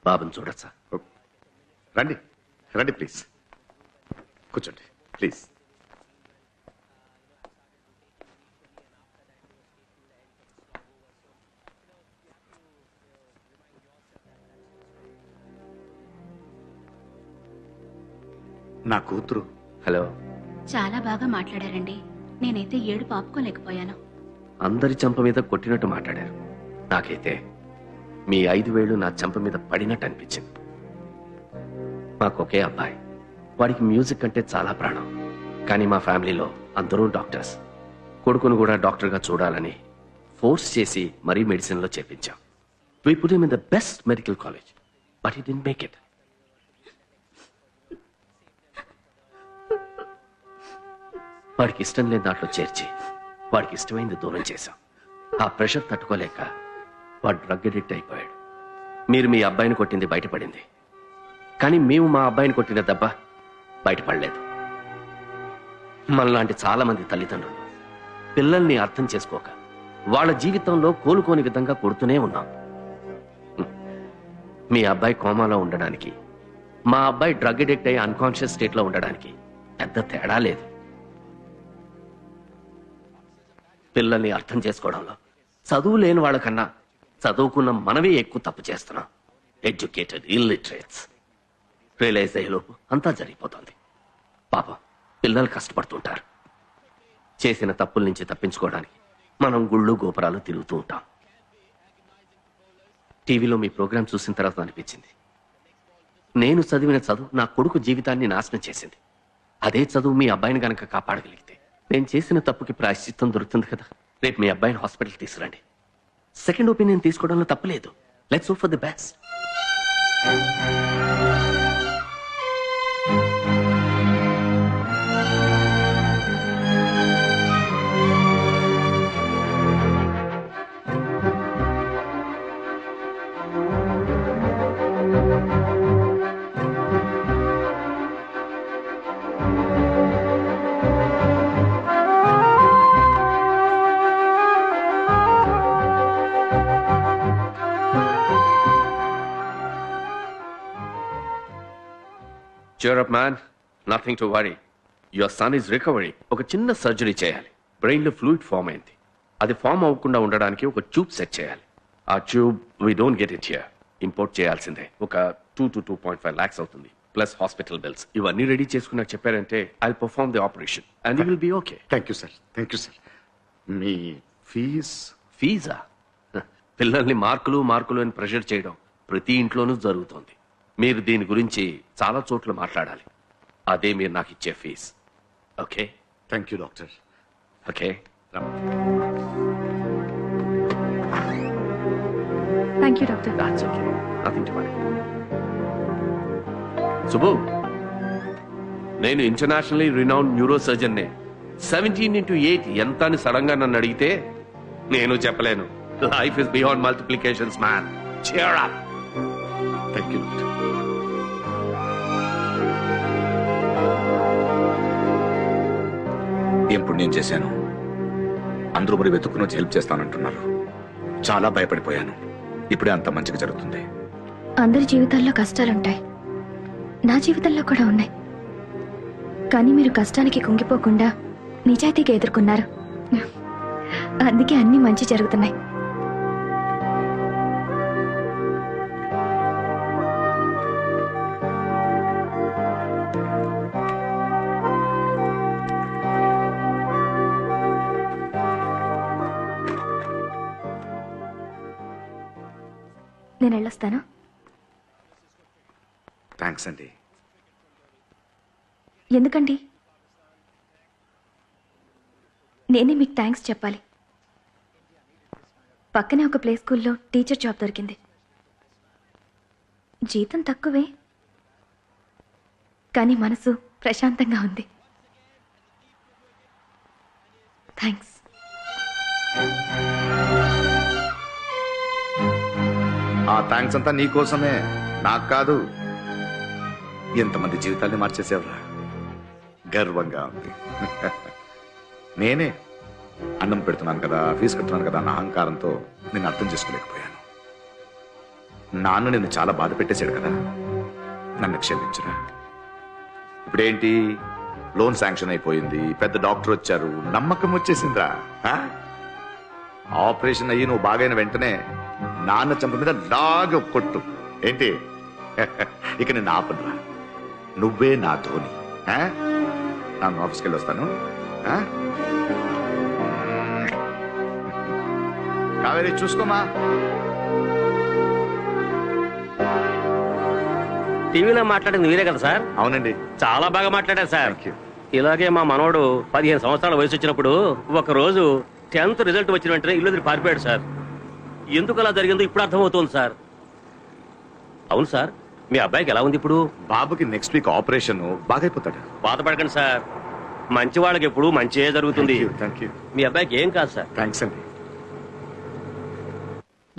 బాబుని చూడొచ్చా? రండి రండి ప్లీజ్, కూర్చోండి ప్లీజ్. నా కూతురు. హలో. చాలా బాగా మాట్లాడారండి. నేనైతే ఏడుపు ఆపుకోలేకపోయాను. అందరి చెంప మీద కొట్టినట్టు మాట్లాడారు. నాకైతే మీ 5 వేళ్లు నా చెంప మీద పడినట్టు అనిపించింది. మాకొకే అబ్బాయి, వాడికి మ్యూజిక్ అంటే చాలా ప్రాణం. కానీ మా ఫ్యామిలీలో అందరూ డాక్టర్స్. కొడుకును కూడా డాక్టర్గా చూడాలని ఫోర్స్ చేసి మరీ మెడిసిన్లో చేర్పించాం. We put him in the best medical college, but he didn't make it. వాడికి ఇష్టం లేని దాంట్లో చేర్చి వాడికి ఇష్టమైంది దూరం చేశాం. ఆ ప్రెషర్ తట్టుకోలేక వాడు డ్రగ్ అడిక్ట్ అయిపోయాడు. మీరు మీ అబ్బాయిని కొట్టింది బయటపడింది, కానీ మేము మా అబ్బాయిని కొట్టిన దెబ్బ బయటపడలేదు. మనలాంటి చాలా మంది తల్లిదండ్రులు పిల్లల్ని అర్థం చేసుకోక వాళ్ళ జీవితంలో కోలుకోని విధంగా కొడుతూనే ఉన్నాం. మీ అబ్బాయి కోమాలో ఉండడానికి, మా అబ్బాయి డ్రగ్ అడిక్ట్ అయ్యి అన్కాన్షియస్ స్టేట్లో ఉండడానికి పెద్ద తేడా లేదు. పిల్లల్ని అర్థం చేసుకోవడంలో చదువు లేని వాళ్ళకన్నా చదువుకున్న మనమే ఎక్కువ తప్పు చేస్తున్నాం. Educated illiterates. రియలైజ్ అయ్యేలోపు అంతా జరిగిపోతుంది. పాపం పిల్లలు కష్టపడుతుంటారు. చేసిన తప్పుల నుంచి తప్పించుకోవడానికి మనం గుళ్ళు గోపురాలు తిరుగుతూ ఉంటాం. టీవీలో మీ ప్రోగ్రాం చూసిన తర్వాత అనిపించింది, నేను చదివిన చదువు నా కొడుకు జీవితాన్ని నాశనం చేసింది. అదే చదువు మీ అబ్బాయిని గనక కాపాడగలిగితే నేను చేసిన తప్పుకి ప్రాయశ్చిత్తం దొరుకుతుంది కదా. రేపు మీ అబ్బాయిని హాస్పిటల్కి తీసుకురండి. సెకండ్ ఒపీనియన్ తీసుకోవడంలో తప్పలేదు. Let's hope for the best. Cheer up, man. Nothing to worry. Your son is recovering. ఒక చిన్న సర్జరీ చేయాలి. బ్రెయిన్ లో ఫ్లూయిడ్ ఫామ్ అయింది. అది ఫామ్ అవ్వకుండా ఉండడానికి ఒక ట్యూబ్ సెట్ చేయాలి. ఆ tube we don't get it here. Import చేయాల్సిందే. ఒక 2 to 2.5 lakhs అవుతుంది. Plus hospital bills. ఇవన్నీ రెడీ చేసుకున్నాక చెప్పారంటే I'll perform the operation and you will be okay. Thank you sir, thank you sir. మీ ఫీజా? పిల్లల్ని మార్కులు అని ప్రెషర్ చేయడం ప్రతి ఇంట్లోనూ జరుగుతోంది. మీరు దీని గురించి చాలా చోట్ల మాట్లాడాలి. అదే మీరు నాకు ఇచ్చే fees. Okay? Thank you doctor. Okay. Thank you doctor. That's okay. Nothing to worry. Subbu, నేను ఇంటర్నేషనల్లీ రినౌండ్ న్యూరో సర్జన్ నే. 17x8 ఎంత అని సడన్ గా నన్ను అడిగితే నేను చెప్పలేను. Life is beyond multiplications man. Cheer up. Thank you doctor. ఏం పుణ్యం చేశాను? అందరూ మరి వెతుక్కుని వచ్చి హెల్ప్ చేస్తానంటున్నారు. చాలా భయపడిపోయాను. ఇప్పుడే అంత మంచిగా జరుగుతుంది. అందరి జీవితాల్లో కష్టాలుంటాయి. నా జీవితంలో కూడా ఉన్నాయి. కానీ మీరు కష్టానికి కుంగిపోకుండా నిజాయితీగా ఎదుర్కొన్నారు. అందుకే అన్ని మంచి జరుగుతున్నాయి. నేను వెళ్ళొస్తాను. థ్యాంక్స్ అండి. ఎందుకండి? నేనే మీకు థ్యాంక్స్ చెప్పాలి. పక్కనే ఒక ప్లే స్కూల్లో టీచర్ జాబ్ దొరికింది. జీతం తక్కువే, కానీ మనసు ప్రశాంతంగా ఉంది. థ్యాంక్స్. ఆ థ్యాంక్స్ అంతా నీకోసమే, నాకు కాదు. ఎంతమంది జీవితాన్ని మార్చేసేవరా. గర్వంగా ఉంది. నేనే అన్నం పెడుతున్నాను కదా, ఫీజు కడుతున్నాను కదా అన్న అహంకారంతో నేను అర్థం చేసుకోలేకపోయాను. నాన్న నిన్ను చాలా బాధ పెట్టేశాడు కదా, నన్ను క్షమించురా. ఇప్పుడేంటి, లోన్ శాంక్షన్ అయిపోయింది, పెద్ద డాక్టర్ వచ్చారు, నమ్మకం వచ్చేసిందిరా. ఆపరేషన్ అయ్యి నువ్వు బాగైన వెంటనే నాన్న చంప మీద లాగా కొట్టు. ఏంటి ఇక నేను ఆపనురా, నువ్వే నా ధోని. నేను ఆఫీస్కి వెళ్ళి వస్తాను. కావేరి చూసుకోమా. టీవీలో మాట్లాడింది మీరే కదా సార్? అవునండి. చాలా బాగా మాట్లాడారు సార్. Thank you. ఇలాగే మా మనవడు 15 సంవత్సరాల వయసు వచ్చినప్పుడు ఒక రోజు 10th రిజల్ట్ వచ్చిన వెంటనే ఇల్లు వదిలి పారిపోయాడు సార్. ఎందుకు అలా జరిగిందో ఇప్పుడు అర్థమవుతోంది సార్. అవును సార్, మీ అబ్బాయికి ఎలా ఉంది ఇప్పుడు? బాబుకి నెక్స్ట్ వీక్ ఆపరేషన్, బాగైపోతాడు. బాధపడకండి సార్, మంచి వాళ్ళకి ఎప్పుడు మంచిగా జరుగుతుంది. Thank you. మీ అబ్బాయికి ఏం కాదు సార్. థ్యాంక్స్ అండి.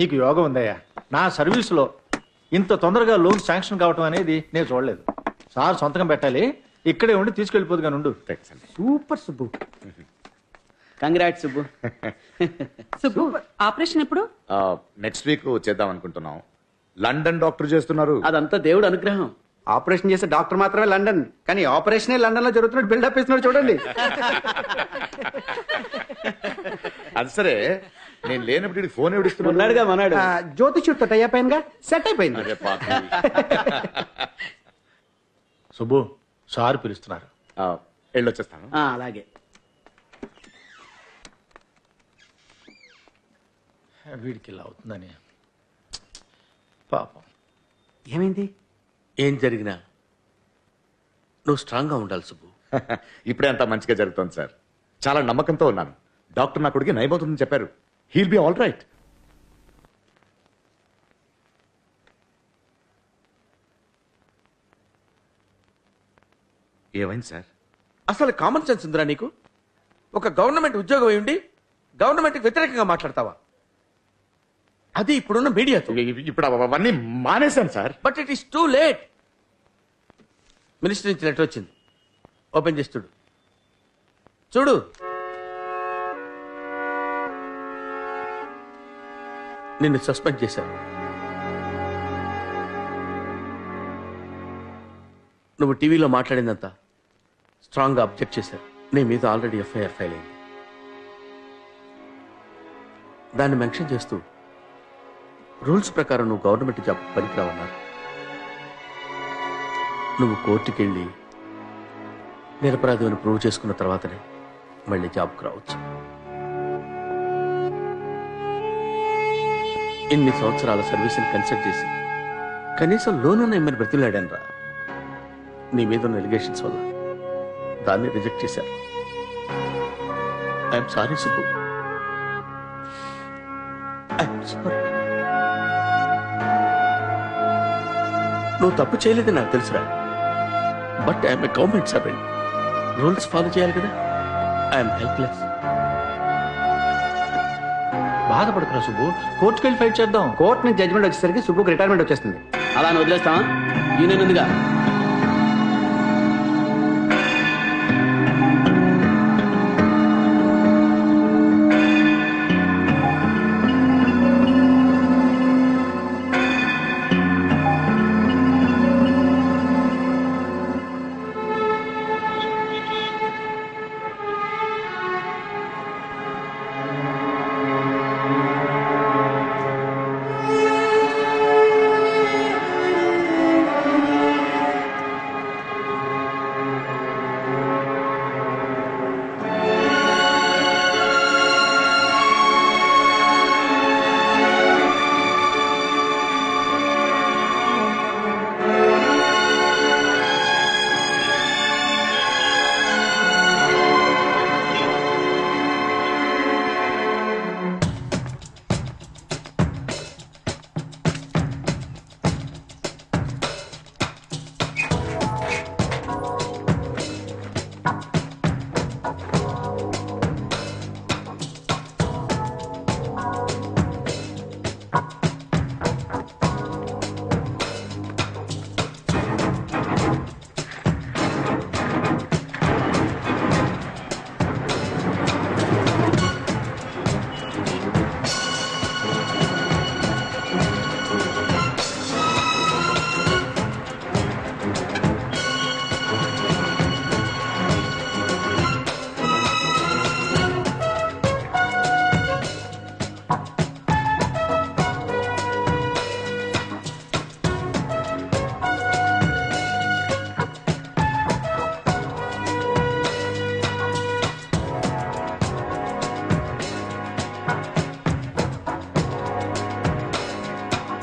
నీకు యోగం ఉందయ్యా. నా సర్వీసులో ఇంత తొందరగా లోన్ శాంక్షన్ కావటం అనేది నేను చూడలేదు. సార్ సొంతకం పెట్టాలి, ఇక్కడే ఉండి తీసుకెళ్ళిపోదుగా నుండు. థ్యాంక్స్ అండి. Super Subbu. Congrats Subbu. Subbu operation ఎప్పుడు? నెక్స్ట్ వీక్ చేద్దాం అనుకుంటున్నాం. లండన్ డాక్టర్ చేస్తున్నారు. అదంతా దేవుడు అనుగ్రహం. ఆపరేషన్ చేసే డాక్టర్ మాత్రమే లండన్, కానీ ఆపరేషనే లండన్ లో జరుగుతున్నట్టు బిల్డప్ ఇస్తున్నాడు చూడండి. అది సరే, నేను లేనప్పుడు ఫోన్ ఎవడిస్తున్నాడు? ఉన్నాడుగా మనాడు. జ్యోతిష్యుడితో టై అయిపోయినగా, సెట్ అయిపోయింది. అరే పాపం. సుబ్బు, సార్ పిలుస్తున్నారు. వెళ్ళొచ్చేస్తాను. అలాగే. వీడికి ఇలా అవుతుందని పాపం. ఏమైంది? ఏం జరిగినా నువ్వు స్ట్రాంగ్ గా ఉండాలి సుబ్బు. ఇప్పుడే అంతా మంచిగా జరుగుతుంది సార్. చాలా నమ్మకంతో ఉన్నాను. డాక్టర్ నా కొడుకు నయమవుతుందని చెప్పారు. He'll be all right. ఏమైంది సార్? అసలు కామన్ సెన్స్ ఉందిరా నీకు? ఒక గవర్నమెంట్ ఉద్యోగం అయి ఉండి గవర్నమెంట్ వ్యతిరేకంగా మాట్లాడతావా? అది ఇప్పుడున్న మీడియాతో. ఇప్పుడు అవన్నీ మానేశాను sir. But it is too late. Minister నుంచి లెటర్ వచ్చింది, ఓపెన్ చేసి చూడు. చూడు. నిన్ను సస్పెండ్ చేశారు. నువ్వు టీవీలో మాట్లాడిందంతా స్ట్రాంగ్గా అబ్జెక్ట్ చేశారు. నీ మీద ఆల్రెడీ ఎఫ్ఐఆర్ ఫైల్ అయింది. దాన్ని మెన్షన్ చేస్తూ రూల్స్ ప్రకారం నువ్వు గవర్నమెంట్ జాబ్ పనికిరావన్నారు. నువ్వు కోర్టుకి వెళ్ళి నిరపరాధి ప్రూవ్ చేసుకున్న తర్వాతనే మళ్ళీ జాబ్కి రావచ్చు. ఇన్ని సంవత్సరాల సర్వీస్ని కన్సిడర్ చేసి కనీసం లోన్ అన్న ఇమ్మని బ్రతిలాడాను రా. నీ మీద ఉన్న ఎలిగేషన్స్ వల్ల దాన్ని రిజెక్ట్ చేశారు. I'm sorry Subbu. I'm sorry. నువ్వు తప్పు చేయలేదని నాకు తెలుసురా. But I'm a government servant. Rules follow చేయాలి కదా. I'm helpless. బాధపడుతున్నా సుబ్బు, కోర్టుకు వెళ్ళి ఫైట్ చేద్దాం. కోర్టు నుంచి జడ్జ్మెంట్ వచ్చేసరికి సుబ్బుకి రిటైర్మెంట్ వచ్చేస్తుంది. అలా అని వదిలేస్తావా? యూనియన్ ఉందిగా.